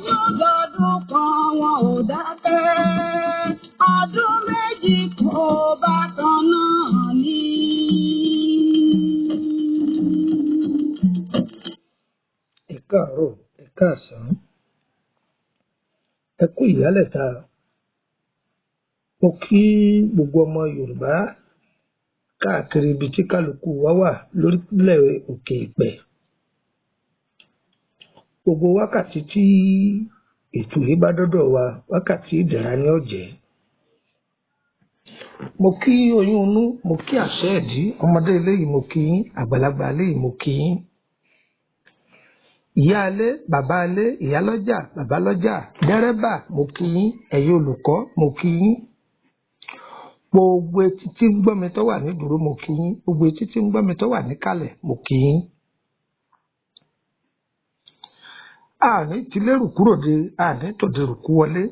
ọdún lọ́dún kan wọn ò dákẹ́. Ọdún méjì kò bá kan náà ní. Ẹ káàárọ̀, ẹ káàsán, ẹ kú ìyálẹ̀ta. Mo kí gbogbo ọmọ Yorùbá káàkiri ibi tí kálukú wa wà lórílẹ̀ òkè ìpẹ̀. Gbogbo wákàtí tí ètò yìí bá dọ́dọ̀ wa, wákàtí ìdẹ̀ra ni ó jẹ́. Mo kí oyún inú, mo kí àṣẹ ìdí, ọmọdé eléyìí mo kí yín, àgbàlagbà eléyìí mo kí yín. Ìyá ilé, bàbá ilé, ìyá lọ́jà, bàbá lọ́jà, dẹ́rẹ́bà mo kí yín, ẹ̀yin olùkọ́ mo kí yín. Gbogbo etí tí ń gbọ́ mi tó wà ní dúró mo kí yín, gbogbo etí tí ń gbọ́ mi tó wà níkàlẹ̀ mo kí yín. Àní tilérù kúrò de, àní tòdèrù kú wọlé.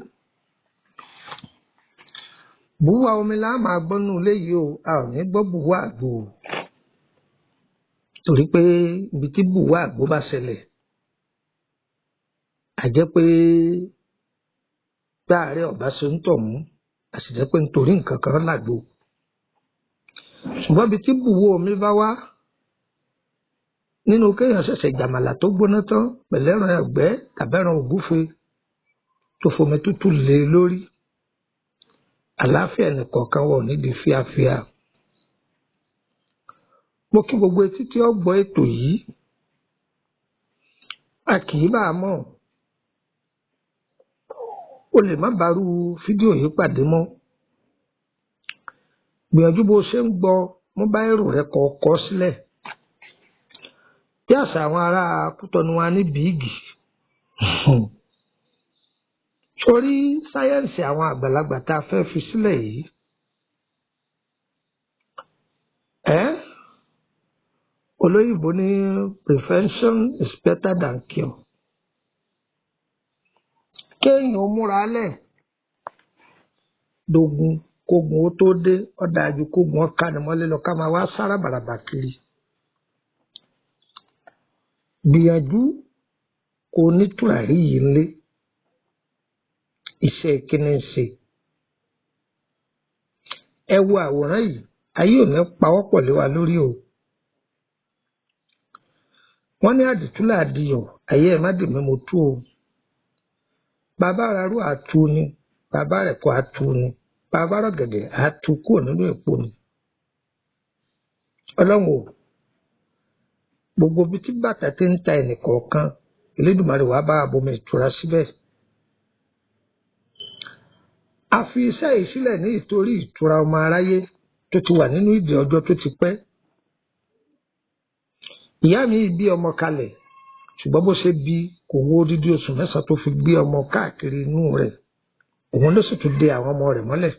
Bùwá omi la máa gbọ́ nínú ilé yìí o, a ò ní gbọ́ bùwá àgbò. Torí pé ibi tí bùwá àgbò bá ṣẹlẹ̀, a jẹ́ pé gbáàrẹ́ ọ̀bá ṣe ń tọ̀ mú, a sì jẹ́ pé nítorí nǹkan kan làgbo. Ṣùgbọ́n ibi tí bùwá omi bá wá, nínú kéèyàn ṣẹ̀ṣẹ̀ jàmàlà tó gbóná tán pẹ̀lú ẹran ẹ̀gbẹ́ tàbí ẹran ògúfe tó fomi tútù lé lórí, àlàáfíà nìkọ̀ọ̀kan wọ̀ nídìí fíafíà. Mo kí gbogbo etí tí ó gbọ́ ètò yìí, a kì í bá a mọ̀. O lè má bàrú fídíò yìí pàdé mọ́. Gbìyànjú bó ṣe ń gbọ́, mú báírò rẹ kọ sílẹ̀. Bí àṣà àwọn ará Kútọ̀nù wa ní bíìgì. Sórí sáyẹ́ǹsì àwọn àgbàlagbà tá a fẹ́ fi sílẹ̀ yìí. Olóyìnbó ní prevention is better than cure. Kéèyàn ó múra lẹ̀ dogun kógun ó tó dé, ó dáa jù kógun ó ká ni mọ́lé lọ ká máa wá sára bàràbà kiri. Gbìyànjú kó ní tùràrí yìí ńlé, iṣẹ́ kíní ń ṣe. Ẹ wo àwòrán yìí, ayé ò ní pawọ́pọ̀ lé wa lórí o. Wọ́n ní àdìtúlà àdìyọ̀, ayé ẹ̀ má dì mí mo tú o. Bàbá rarú àtu ni, bàbá rẹ̀ kọ́ àtu ni, bàbá rọ̀gẹ̀dẹ̀ àtu kúrò nínú èpo ni. Ọlọ́run o, gbogbo bí tí bàtà ti ń ta ẹnìkọ̀ọ̀kan, Elédùmarè wàá bá abomi ìtura síbẹ̀. A fi iṣẹ́ yìí sílẹ̀ ní ìtorí ìtura ọmọ aráyé tó ti wà nínú ìdè ọjọ́ tó ti pẹ́. Ìyá mi bí ọmọ kalẹ̀, ṣùgbọ́n bó ṣe bí kò wo odidi oṣù mẹ́sàn-án tó fi gbé ọmọ káàkiri inú rẹ̀, òun ló sì tún de àwọn ọmọ rẹ̀ mọ́lẹ̀.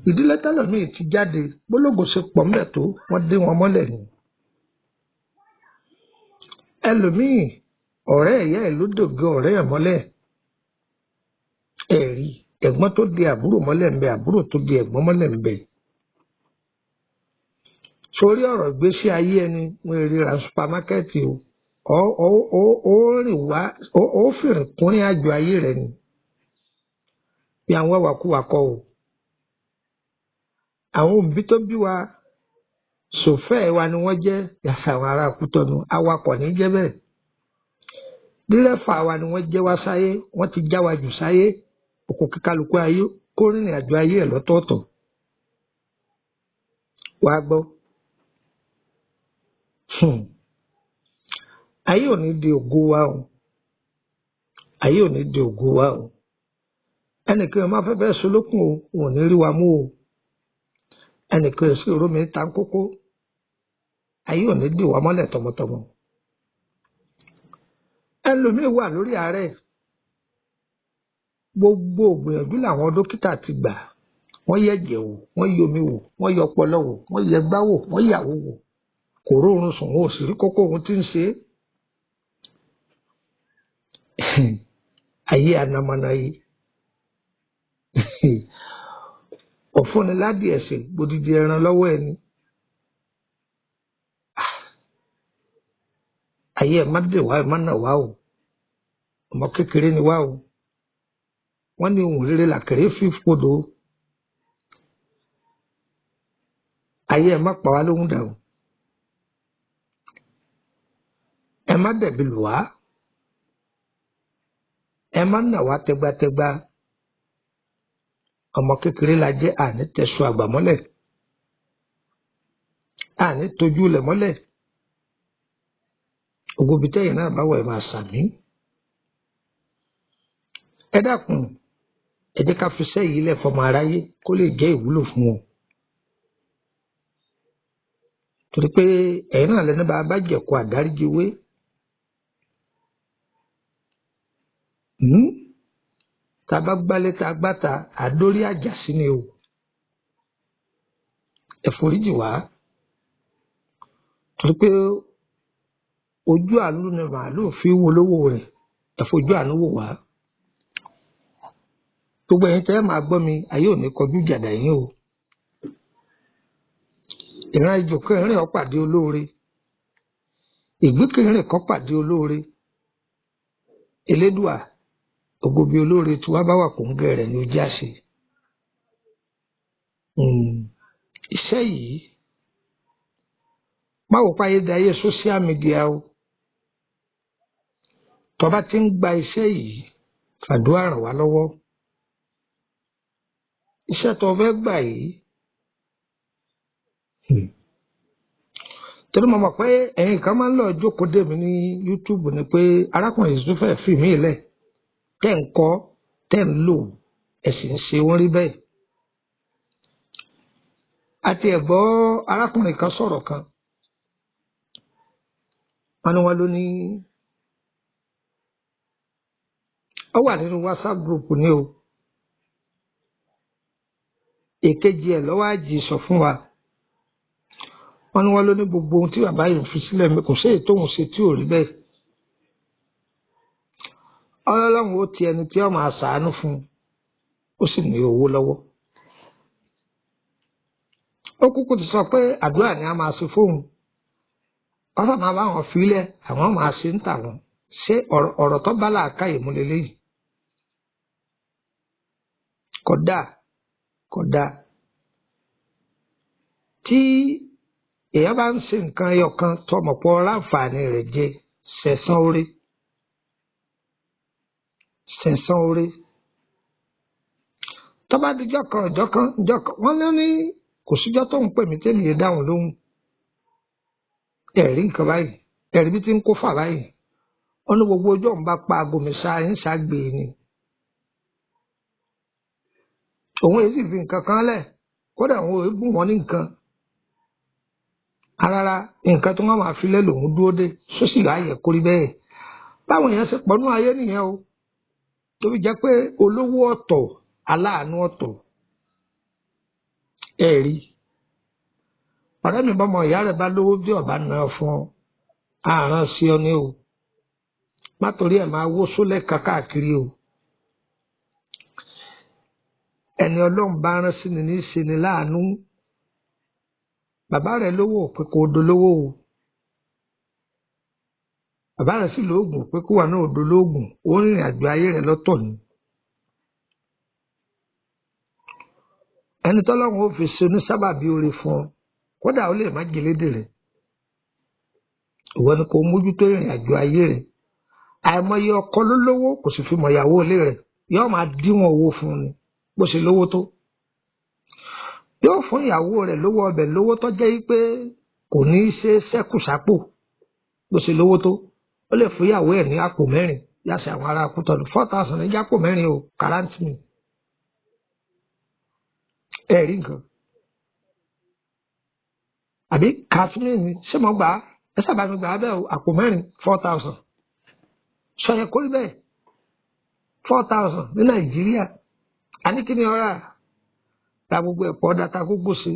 Ìdílé tẹ́lọ̀míì ti jáde, bólógo ṣe pọ̀ ńbẹ̀ tó wọ́n dé wọn mọ́lẹ̀ ni. Ẹlòmíì ọ̀rẹ́ ìyá ẹ̀ ló dògbé ọ̀rẹ́ ẹ̀ mọ́lẹ̀. Ẹ̀rí ẹ̀gbọ́n tó di àbúrò mọ́lẹ̀ ńbẹ, àbúrò tó di ẹ̀gbọ́n mọ́lẹ̀ ńbẹ. Sórí ọ̀rọ̀ ìgbésí ayé ẹni wọn èrè ra supamákẹ́ẹ̀tì o. Ó rìn wá, ó fìrìn kúnrín àjò ayé rẹ ni. Bí àwọn wàkúwà kọ o. Àwọn òbí tó bí wa, sòfẹ́ wa ni wọ́n jẹ́, yàtọ̀ àwọn ará Kútọ̀nù, awakọ̀ ní jẹ́ bẹ́ẹ̀. Dírẹ́fà wa ni wọ́n jẹ́ wá sáyé, wọ́n ti já wa jù sáyé, òkú kíkálukú ayé kó rìnrìn àjò ayé ẹ̀ lọ́tọ̀ọ̀tọ̀. Wàá gbọ́. Ayé ò ní di ògo wa o. Ayé ò ní di ògo wa o. Ẹnìkan máa fẹ́ bẹ́ẹ̀ solókùn o, wọn ò ní rí wa mú o. Ẹnìkan sí òró mi ta kókó. Ayé ò ní dì wá mọ́lẹ̀ tọmọtọmọ. Ẹlòmíì wà lórí àárẹ̀. Gbogbo ògbìyànjú làwọn dókítà ti gbà. Wọ́n yẹ̀jẹ̀ wò, wọ́n yẹ omi wò, wọ́n yẹ ọpọlọ wò, wọ́n yẹ gbá wò, wọ́n yàwó wò. Kò róorun sùn, wọn ò sì rí kókó ohun tí ń ṣe é. Ayé anamọ́nà yìí. Ọ̀fúnni ládìí ẹ̀sìn gbòdìdì ẹran lọ́wọ́ ẹni. Ayé ẹ̀ má dè wá ẹ̀ má nà wá o. ọmọ kékeré ni wá o wọ́n ní ohun rere làkèrè fífodò ayé ẹ má pa wá lóhùn dà o ẹ má dẹ̀bi lù wá ẹ má nà wá tẹgbátẹgbá ọmọ kékeré la jẹ́ àní tẹ̀sù àgbà mọ́lẹ̀ àní tójú lẹ̀ mọ́lẹ̀ ògòbí tẹ́yìn náà bá wọ̀ ẹ̀ máa sàmí ẹ dákun ẹ jẹ́ ká fi sẹ́yìn lẹ̀ fọmọ aráyé kó lè jẹ́ ìwúlò fún wọn torí pé ẹ̀yin náà lẹ́nu bá bá jẹ̀kọ àdáríjiwé tá a bá gbálẹ̀ tá a gbáta àdórí àjàsí ni o ẹ foríjì wá torí pé ojú àánú ni màálùú fi wo lówó rẹ̀ ẹ fojú àánú wò wá gbogbo ẹ̀yin tẹ́ ẹ máa gbọ́ mi ayé ò ní kọjú jàdá yín o ìran ìjò kẹrin ó pàdé olóore ìgbín kẹrin kan pàdé olóore elédùà ògòbí olóore tí wàá bá wà kó ń gẹrẹ ní ojú àṣẹ iṣẹ́ yìí má wò páyé dayé social media o tó bá ti ń gba iṣẹ́ yìí fàdúrà ràn wá lọ́wọ́ iṣẹ́ tó fẹ́ gbà yìí torí mo mọ̀ pé ẹ̀yin kan máa ń lọ jókòó dè mí ní YouTube ni pé arákùnrin yìí tún fẹ́ fi mí lẹ̀ tẹ́ ń kọ́ tẹ́ ń lò ẹ̀sìn ń ṣe wọ́n rí bẹ́ẹ̀ àti ẹ̀gbọ́ arákùnrin kan sọ̀rọ̀ kan wọ́n ló ní ó wà nínú WhatsApp group ni o èkejì ẹ̀ lọ́wọ́ àjì sọ fún wa wọ́n ló ní gbogbo ohun tí bàbá yìí fi sílẹ̀ mi kò sí èyí tóun ṣe tí ò rí bẹ́ẹ̀ ọlọ́run ó ti ẹni tí ó máa ṣàánú fún ó sì ní owó lọ́wọ́ ó kúkú ti sọ pé àdúrà ni a máa ṣe fóun wọ́n fà máa bá wọn fílẹ̀ àwọn máa ṣe ń tà wọ́n ṣé ọ̀rọ̀ tó bá làákàyè mú lélẹ́yìí kódà tí èèyàn bá ń ṣe nǹkan ẹyọ kan tó mọ̀ pọ̀ láǹfààní rẹ̀ jẹ sẹ̀san oore tó bá di jọ́kan wọ́n lé ní kò síjọ́ tó ń pè mí tẹ́lẹ̀ yẹn dáhùn lóhùn ẹ̀rí nǹkan báyìí ẹ̀rí bí ti ń kó fà báyìí wọ́n ní gbogbo ọjọ́ ń bá pa aago mi ṣáàgbé ni òun èyí sì fi nǹkan kan lẹ̀ kódà òun ò bù wọ́n ní nǹkan rárá nǹkan tó wọ́n máa fi lẹ́ lòun dúró dé sósì láàyè kórí bẹ́ẹ̀ báwọn èèyàn ṣe pọ̀nú ayé nìyẹn o tó fi jẹ́ pé olówó ọ̀tọ̀ aláàánú ọ̀tọ̀ ẹ̀rí ọ̀rẹ́ mi bọ́mọ ìyá rẹ̀ bá lówó bí ọ̀bá náà fún ọ àrán sí ọ ní o má torí ẹ̀ máa wó sólẹ̀ káàkiri o ẹni ọlọ́run bá rán sí ni ní í ṣe ni láàánú bàbá rẹ̀ lówó pé kò dolówó o bàbá rẹ̀ sì lóògùn pé kó wà náà dolóògùn ó rìnrìn àjò ayé rẹ̀ lọ́tọ̀ ni ẹni tọ́lọ́run ó fi ṣe onísábàbí oore fún ọ kódà ó lè má jẹlédè rẹ̀ ìwọ ni kò mójútó ìrìn àjò ayé rẹ̀ àìmọye ọkọ ló lówó kò sì fi mọ ìyàwó ilé rẹ̀ yóò máa díwọ̀n owó fún un ni bó ṣe lówó tó yóò fún ìyàwó rẹ̀ lówó ọbẹ̀ lówó tó jẹ́ pé kò ní í ṣe ṣẹ́kù sápò bó ṣe lówó tó ó lè fún ìyàwó ẹ̀ ní àpò mẹ́rin yàtọ̀ àwọn ará Kútọ̀nù 4,000 ní jápò mẹ́rin o kàrántì mi ẹ̀rí nǹkan àbí kàtúmí ni ṣé mo gbà á ẹ sábà mi gbà á bẹ́ẹ̀ o àpò mẹ́rin 4,000 sọ yẹ kó rí bẹ́ẹ̀ 4,000 ní Nàìjíríà a ní kí ni ọ̀rá ta gbogbo ẹ̀pọ̀ data gbogbo sí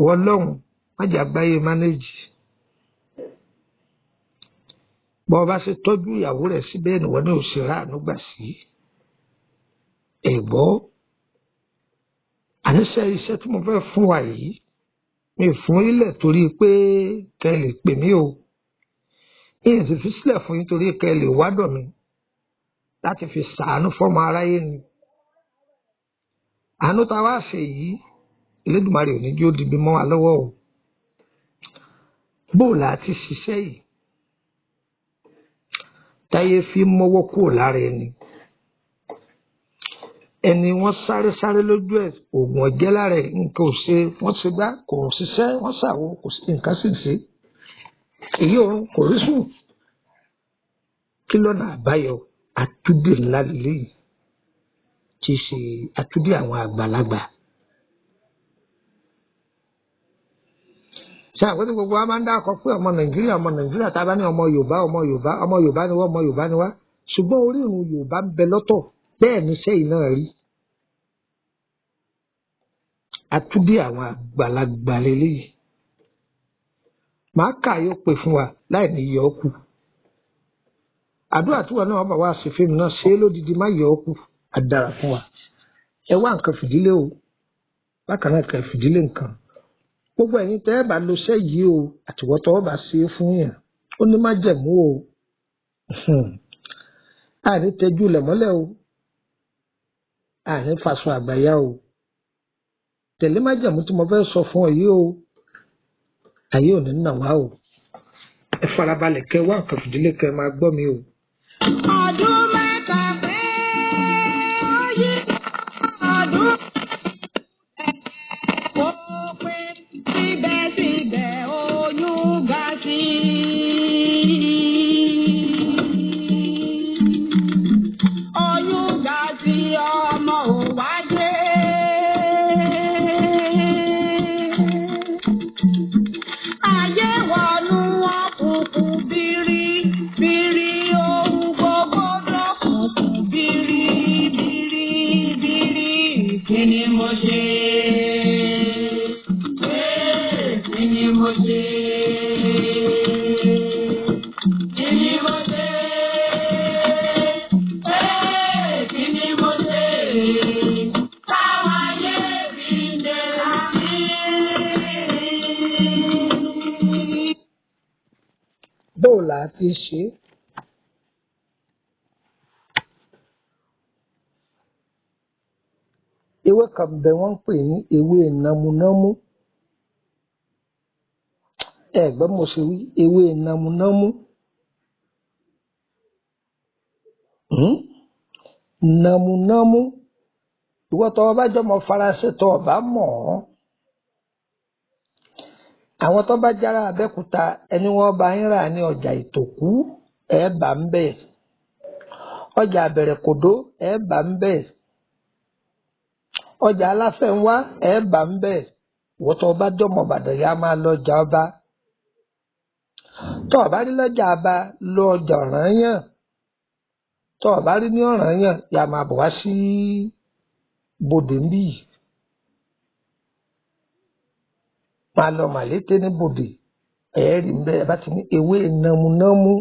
wọ́n lọ́hùn májà gbáyé mánéjì bọ́ ọba ṣe tọ́jú ìyàwó rẹ̀ síbẹ̀ ni wọ́n ní òṣèré àánú gbà sí ẹ̀gbọ́ àníṣe iṣẹ́ tí mo fẹ́ fún wa yìí mi fún ilẹ̀ torí pé kẹ́ lè pè mí o èyí sì fi sílẹ̀ fún yín torí kẹ́ ẹ lè wádọ̀ mi láti fi ṣàánú fọ́mọ aráyé ni àánú tá a wá ṣe yìí Elédùmarè ò ní jó dibi mọ́ wa lọ́wọ́ o bó la ti ṣiṣẹ́ yìí táyé fi mọ́wọ́ kúrò lára ẹni wọ́n sáré lójú ẹ̀ oògùn ọ̀jẹ́ lára ẹ̀ nǹkan ò ṣe wọ́n ṣe gbá kò ṣiṣẹ́ wọ́n ṣàwo kò sí nǹkan sì ṣe èyí òun kò rí sùn kí lọ́nà àbáyọ àtúndì ńlá lélẹ́yìí tí í ṣe àtúndì àwọn àgbàlagbà. ṣé àpótí gbogbo wa máa ń dákọ pé ọmọ Nàìjíríà tá a bá ní ọmọ Yorùbá ni wá ṣùgbọ́n orírun Yorùbá ń bẹ lọ́tọ̀ bẹ́ẹ̀ ni sẹ́yìn náà rí àtúndì àwọn àgbàlagbà lélẹ́yìí màá kà yóò pè fún wa láì ní yọ ọ́ kù àdúrà tí wọn náà bá wá sí fíìmù náà ṣe é lódìdí má yọ ọ́ kù àdàrà fún wa ẹ wá nǹkan fìdílé o bákan náà kẹ́ fìdílé nǹkan gbogbo ẹ̀yin tẹ́ ẹ bá lo iṣẹ́ yìí o àtiwọ́tọ́ ọ bá ṣe é fún yàn ó ní má jẹ̀mú o àní tẹjú lẹ̀ mọ́lẹ̀ o àní faṣọ àgbàyà o tẹ̀lé má jẹ̀mú tí mo fẹ́ sọ fún ọ yìí o ayé ò ní nà wá o ẹ farabalẹ̀ kẹ́ wá nǹkan fìdílé kẹ́ máa gbọ́ mi o. ọdún mẹ́ta pé ó yí ọdún ó pé síbẹ̀síbẹ̀ oyún ga sí oyún ga sí ọmọ ò wá dé. Ayé wọnú òkùnkùn bìrìbìrì ohun gbogbo lọ́kùnkùn bìrìbìrì. Kí ni mo ṣe? Kí ni mo ṣe? Kí ni mo ṣe? Kí ni mo ṣe? Táwọn ayé fi ń dèrò sí. bó la ti ṣe é ewé kan bẹ wọ́n ń pè ní ewé namunamu ẹ̀gbọ́n mo ṣe wí ewé namunamu namunamu ìwọ tó o bá jọmọ Faransé tó o bá mọ̀ ọ́ àwọn tó bá jára Abẹ́òkúta ẹni wọ́n bá ń rà ní ọjà Ìtòkú ẹ bá ń bẹ̀ ọjà Àbẹ̀rẹ̀kòdó ẹ bá ń bẹ̀ ọjà Aláfẹnwá ẹ bá ń bẹ̀ ìwọ tó o bá jọmọ Ìbàdàn yá máa lọ ọjà Ọba tó o bá rí lọ́jà Ọba lọ ọjà Ọ̀rànyàn tó o bá rí ní Ọ̀rànyàn yá máa bọ̀ wá sí Bòdè ń bì yìí máa lọ Màlété ní Bòdè ẹ̀ẹ́rì ń bẹ́ ẹ bá ti ní ewé namunamu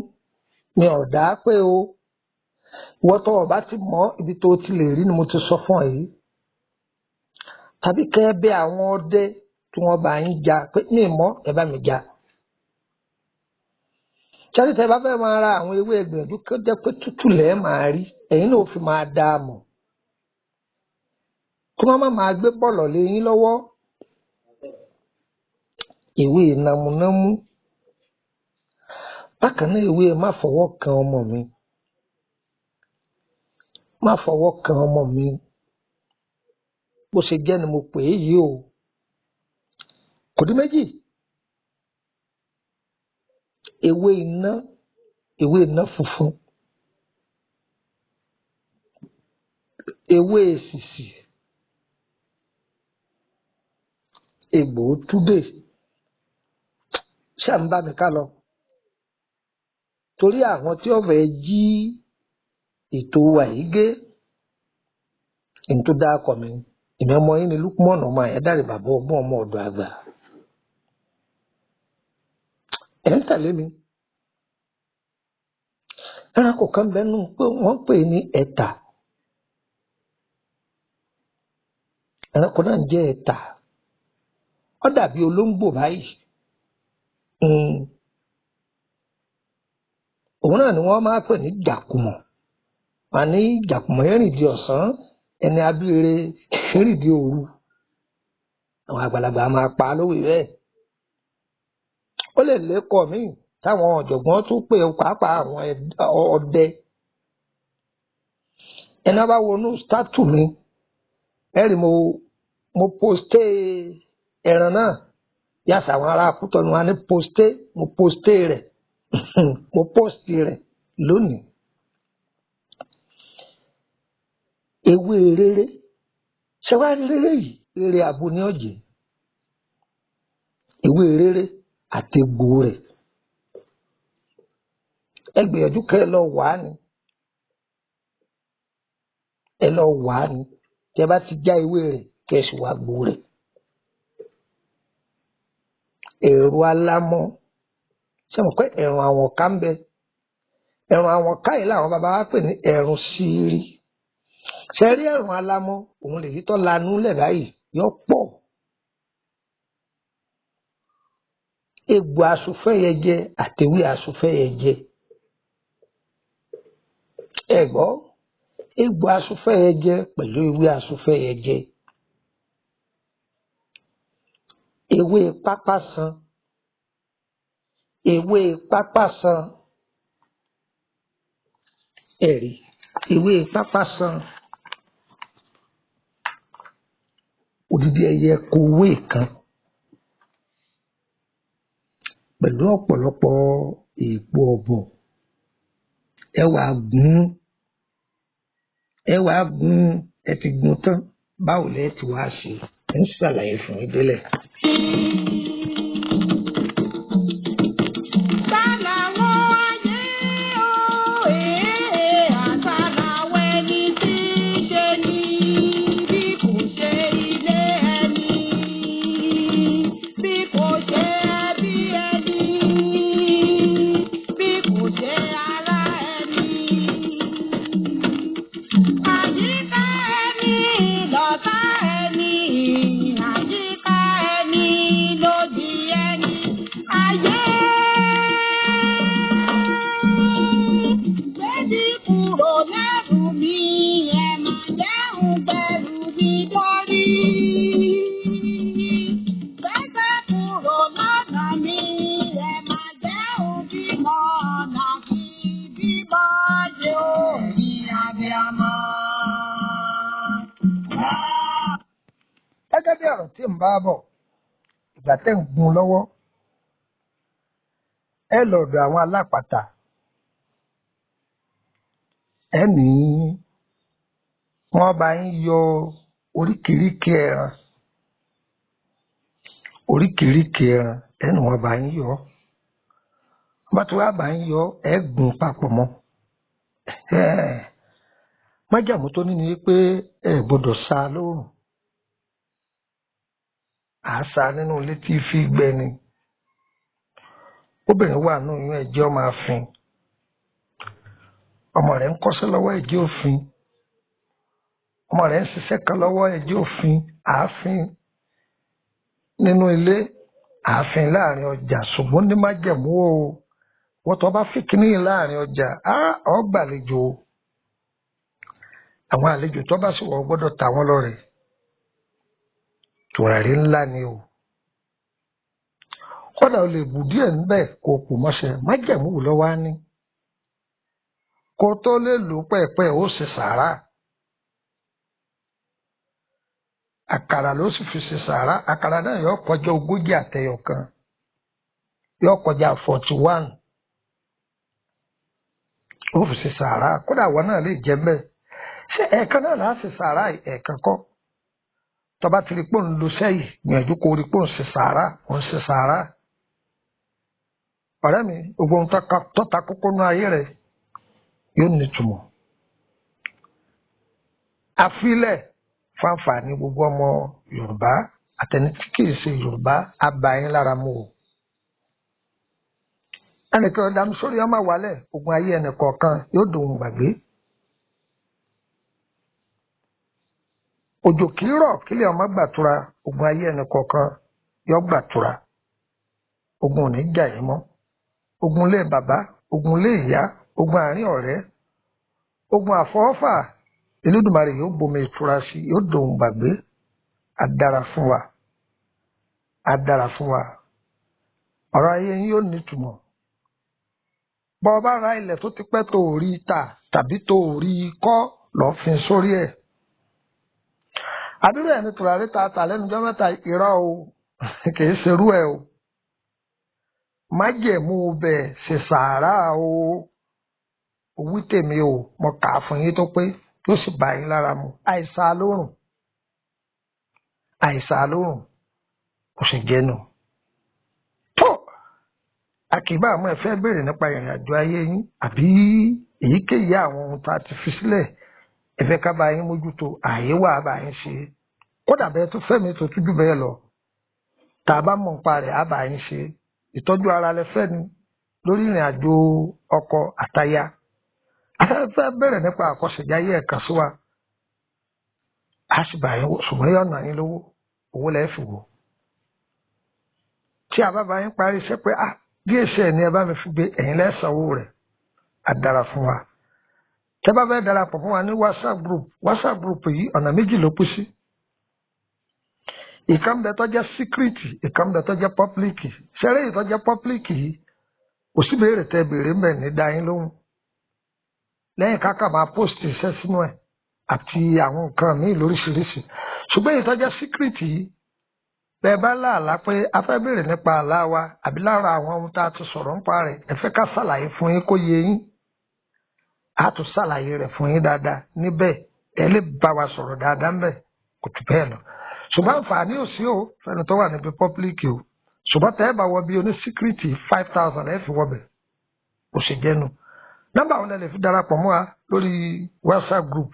ní ọ̀dà pé o ìwọ tó o bá ti mọ̀ ibi tó o ti lè rí ni mo ti sọ fún ẹ yìí tàbí kẹ́ ẹ bẹ àwọn ọdẹ tí wọ́n bá yín jà pé ní ìmọ̀ ẹ bá mi jà sáré tẹ bá fẹ́ máa ra àwọn ewé ìgbìyànjú kó jẹ́ pé tútù lẹ́ẹ̀ máa rí ẹ̀yin náà ó fi máa dá a mọ̀ kí wọ́n má máa gbé bọ̀lọ̀ lé yín lọ́wọ́ ewé namunamu bákan náà ewé má fọwọ́ kan ọmọ mi má fọwọ́ kan ọmọ mi bó ṣe jẹ́ ni mo pè é yìí o kò dín méjì ewé iná funfun ewé èsìsì egbò túdè ṣáà ń bá mi ká lọ torí àwọn tí ó fẹ́ jí ètò wa yìí gé èyí tó dáa kọ mi èmi ọmọ yín ni Lukman ọmọ Ayédáre bàbá ọgbọ́n ọmọ ọ̀dọ̀ àgbà ẹ̀ ń tẹ̀lé mi ẹranko kan bẹ́nu pé wọ́n pè ní ẹ̀tà ẹranko náà ń jẹ́ ẹ̀tà ó dàbí olóńgbò báyìí òun náà ni wọ́n máa pè ní jàkùmọ̀. Wọ́n ní jàkùmọ̀ ẹ̀rìndì ọ̀sán ẹni abíire ẹ̀rìndì òru. Àwọn àgbàlagbà máa pa lówe bẹ́ẹ̀. Ó lè lékọ̀ míì táwọn ọ̀jọ̀gbọ́n tún pè pàápàá àwọn ọdẹ. Ẹni bá wọnú státù mi ẹ̀rì mo posté ẹran náà yàtọ̀ àwọn ará Kútọ̀nù wa ní mo posté rẹ̀ mo posti rẹ̀ lónìí. Ewé rere ṣé wàá rí rere yìí rere àbò ní ọ̀jẹ̀ ewé rere àti egbò rẹ̀ ẹ gbìyànjú kẹ́ ẹ lọ wà á ni tẹ́ bá ti já ewé rẹ̀ kẹ́ ẹ sì wá gbò rẹ̀. Ẹ̀rù alámọ̀ ṣé mo pé ẹ̀rùn àwọn ká ń bẹ ẹ̀rùn àwọn ká yìí làwọn bàbá wa pè ní ẹ̀rùn sírí. Ṣé rí ẹ̀rùn alámọ̀ òun lè yí tó lanú lẹ̀ báyìí yọ pọ̀. Egbò asùnfẹ́yẹjẹ àtẹ̀wé asùnfẹ́yẹjẹ ẹ gbọ́ egbò asùnfẹ́yẹjẹ pẹ̀lú ewé asùnfẹ́yẹjẹ. Ewé pápásan ẹ̀rí ewé pápásan odidi ẹyẹ kòwé kan pẹ̀lú ọ̀pọ̀lọpọ̀ èèpo ọ̀bọ̀ ẹ wàá gún ẹ ti gún tán báwo lẹ ti wá ṣe ń ṣàlàyé fún ìdílé. Gẹ́gẹ́ bí ọ̀rọ̀ tí ń bá bọ̀ ìgbà tẹ́ ń gun lọ́wọ́ ẹ lọ́dọ̀ àwọn alápàtà ẹ ní wọ́n bá ń yọ oríkèéríkèé ẹran ẹ ní wọ́n bá ń yọ wọ́n bá tí wọ́n bá ń yọ ẹ gùn papọ̀ mọ́ májàmú tó ní ni pé ẹ gbọ́dọ̀ sá lóòrùn àṣà nínú ilé tí fi gbẹ ni obìnrin wà nínú ìyún ẹ̀jẹ̀ ọmọ àfin ọmọ rẹ̀ ń kọ́ṣẹ́ lọ́wọ́ ẹ̀jẹ̀ òfin ọmọ rẹ̀ ń ṣiṣẹ́ kan lọ́wọ́ ẹ̀jẹ̀ òfin àáfin nínú ilé àáfin láàrin ọjà ṣùgbọ́n ní májẹ̀mú o wọ́n tó bá fi kíní láàrin ọjà ó gbàlejò àwọn àlejò tó bá sì wọ́n gbọ́dọ̀ ta wọ́n lọ́rẹ tùràrí ńlá ni o kódà o lè bù díẹ̀ níbẹ̀ kó o kù mọ́ṣẹ́ májẹ̀mú lọ́wọ́ á ní kó tó lè lò pẹ́ẹ́pẹ́ ó sì sàárà àkàrà ló sì fi ṣe sàárà àkàrà náà yóò kọjá 40 àtẹyọ kan yóò kọjá 41 ó fi ṣe sàárà kódà wọn náà lè jẹ bẹ́ẹ̀ ṣé ẹ̀ẹ̀kan náà láà ṣe sàárà ẹ̀ẹ̀kan kọ́ tọba ti rí pò ń lo sẹ́yìn gbìyànjú kó rí pò ń ṣe sàárà ọ̀rẹ́ mi gbogbo ohun tọ́ta kókó nú ayé rẹ̀ yóò nítumọ̀ àfilẹ̀ fáǹfààní gbogbo ọmọ Yorùbá àtẹni tí kìí ṣe Yorùbá abayín lára mú o ẹnìkan ọ̀dà mi sórí ọmọ wálẹ̀ ogun ayé ẹnìkọ̀ọ̀kan yóò dòun gbàgbé òjò kìí rọ̀ kílẹ̀ ọmọ gbàtura ogun ayé ẹnìkọ̀ọ̀kan yóò gbàtura ogun ò ní jà yín mọ́ ogun lé bàbá ogun ilé ìyá, ogun àárín ọ̀rẹ́, ogun àfọwọ́fà, Elédùmarè yóò bomi ìtura sí, yóò dòun gbàgbé. Á dára fún wa, á dára fún wa. Ọ̀rọ̀ ayé yín yóò nítumọ̀. Bọ́ ọ bá ra ilẹ̀ tó ti pẹ́ tó ò rí tà tàbí tó ò rí kọ́, lọ́ọ́ fin sórí ẹ̀. Àbúrò ẹ̀ ní tùràrí ta tà lẹ́nujọ́ mẹ́ta, irọ́ o, kì í ṣerú ẹ̀ o. Májẹ̀mú bẹ̀ ṣe sàárà o. Òwú tèmi o, mo kà á fún yín tó pé yóò sì bá yín lára mu. Àìsàn alórùn, àìsàn alórùn kò sì jẹ́nu. Tó àkìbá àmọ́ ẹ fẹ́ béèrè nípa ìrìn àjò ayé yín àbí èyíkéyìí àwọn ohun tá a ti fi sílẹ̀ ẹ fẹ́ ká bá yín mójútó, ààyè wà bá yín ṣe. Kódà bẹ́ẹ̀ tó fẹ́mi tó tújú bẹ́ẹ̀ lọ, tá a bá mọ̀ nípa rẹ̀ á bá yín ṣe. Ìtọ́jú ara lẹ fẹ́ ni lórí ìrìn àjò ọkọ àtaya. Afẹ́fẹ́ bẹ̀rẹ̀ nípa àkọsẹ̀jáyé ẹ̀kan sí wa. A sì bá yín wò, ṣùgbọ́n yóò ná yín lówó, owó lẹ́ẹ̀ fi wò. Tí a bá bá yín parí iṣẹ́ pé bí èsì ẹ̀ ní ẹ bá mi fi gbé, ẹ̀yin lẹ́sànwó rẹ̀, á dára fún wa. Tẹ́ bá fẹ́ darapọ̀ fún wa ní WhatsApp group yìí ọ̀nà méjì ló pín sí. Ìkan bẹ tó jẹ́ síkírìtì, ìkan bẹ tó jẹ́ pọ́pílìkì. Ṣẹ́rẹ́ yìí tó jẹ́ pọ́pílìkì yìí kò sí béèrè tẹ́ béèrè ń bẹ̀ ní dá yín lóhùn. Lẹ́yìn káàkà máa post iṣẹ́ sínú ẹ̀ àti àwọn nǹkan míì lóríṣiríṣi. Ṣùgbọ́n èyí tó jẹ́ síkírìtì yìí, bẹ́ẹ̀ bá láàlá pé a fẹ́ béèrè nípa àlá wa àbí lára àwọn ohun tá a ti sọ̀rọ̀ nípa rẹ̀, ẹ fẹ́ ká ṣàlàyé fún yín kó yé yín. A tún ṣàlàyé rẹ̀ fún yín dáadáa níbẹ̀, ẹ lè bá wa sọ̀rọ̀ dáadáa ńbẹ̀, kò jù bẹ́ẹ̀ lọ. Ṣùgbọ́n àǹfààní ò sí o fẹ́ni tó wà níbi pọ́pílìkì o. Ṣùgbọ́n tẹ́ ẹ bá wọ bí oní síkírìtì 5,000 ẹ fi wọbẹ̀, kò sì jẹ́nu. Nọ́mbà wọn lè fi darapọ̀ mọ́ wa lórí WhatsApp group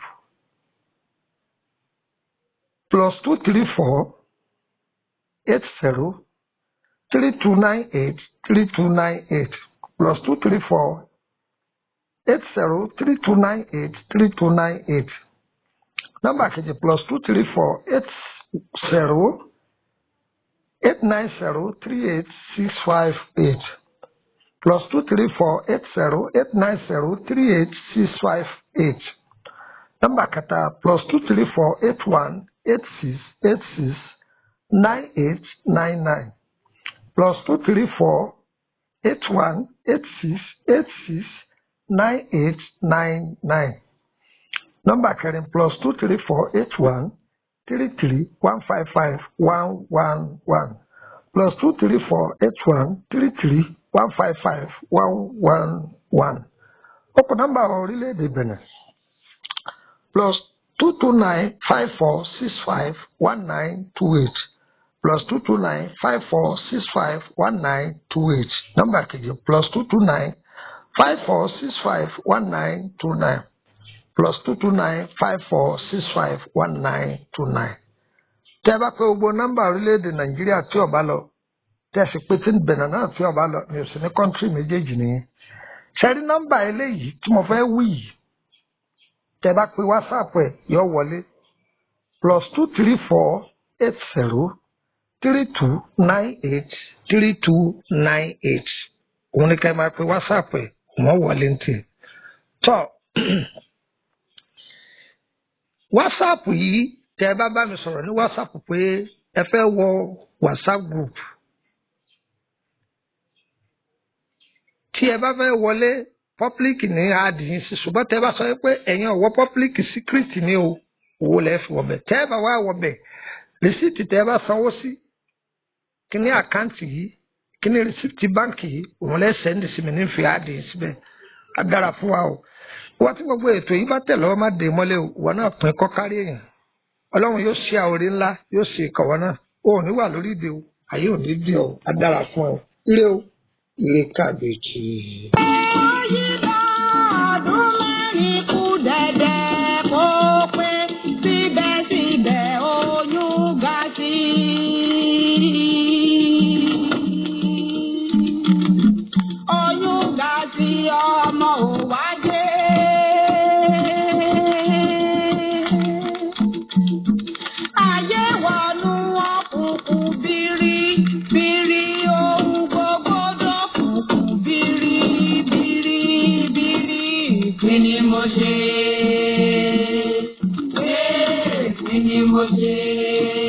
+234 80 3298 3298 +234 80 3298 3298. Nọ́mbà kejì +234 80 890 38658 +234 80 890 38658. Nọ́mbà kẹta +234 81 86 86 9899 +234 81 86 86 9899. Nọ́mbà kẹrin +234 81 33 155 111 +234 81 33 155 111. Ó kù nọ́mbà orílẹ̀-èdè Benin +229 54 65 1928 +229 54 65 1928. Nọ́mbà kejì +229 54 65 1929 +229 54 65 1929. Tẹ́ bá pé gbogbo nọ́mbà orílẹ̀-èdè Nàìjíríà tí ó bá lọ, tẹ́ sì pé tí Benin náà tí ó bá lọ, mi ò sí ní kọ́ńtírì méjèèjì nìyẹn. Ṣé rí nọ́mbà eléyìí tí mo fẹ́ wí yìí? Tẹ́ bá pé WhatsApp ẹ̀ yóò wọlé +234 80 3298 3298. Òun ni ká máa pé WhatsApp ẹ̀ wọ́n wọlé ń tì. Tọ́ WhatsApp yìí tẹ́ bá bá mi sọ̀rọ̀ ní WhatsApp pé ẹ fẹ́ wọ WhatsApp group. Tí ẹ bá fẹ́ wọlé public ní àdìyín sí, ṣùgbọ́n tẹ́ bá sọ pé ẹ̀yin ọ̀wọ́ public secret ni o, owó lẹ́ fi wọ̀bẹ̀. Tẹ́ bá wá wọ̀bẹ̀, rìsíìtì tẹ́ bá sanwó sí, kí ní àkáǹtì yìí, kí ní rìsíìtì báǹkì yìí, òun lẹ́ sẹ́ndì sí mi ní fi àdìyín síbẹ̀. Á dára fún wa o. Wọ́n tí gbogbo ètò yìí bá tẹ̀ lọ́wọ́ má dé mọ́lẹ̀ o, ìwọ náà pín kọ́ kárí èèyàn. Ọlọ́run yóò ṣe àwòrán ńlá, yóò ṣe ìkọ̀wọ́ náà. O ò ní wà lórí ìdè o, ayé ò ní dì ọ́, á dára fún ọ. Ire o, ire kàbèjì. Biri ohun gbogbo dọ̀kùnkùn biri biri. kí ni mo ṣe? Kí ni mo ṣe?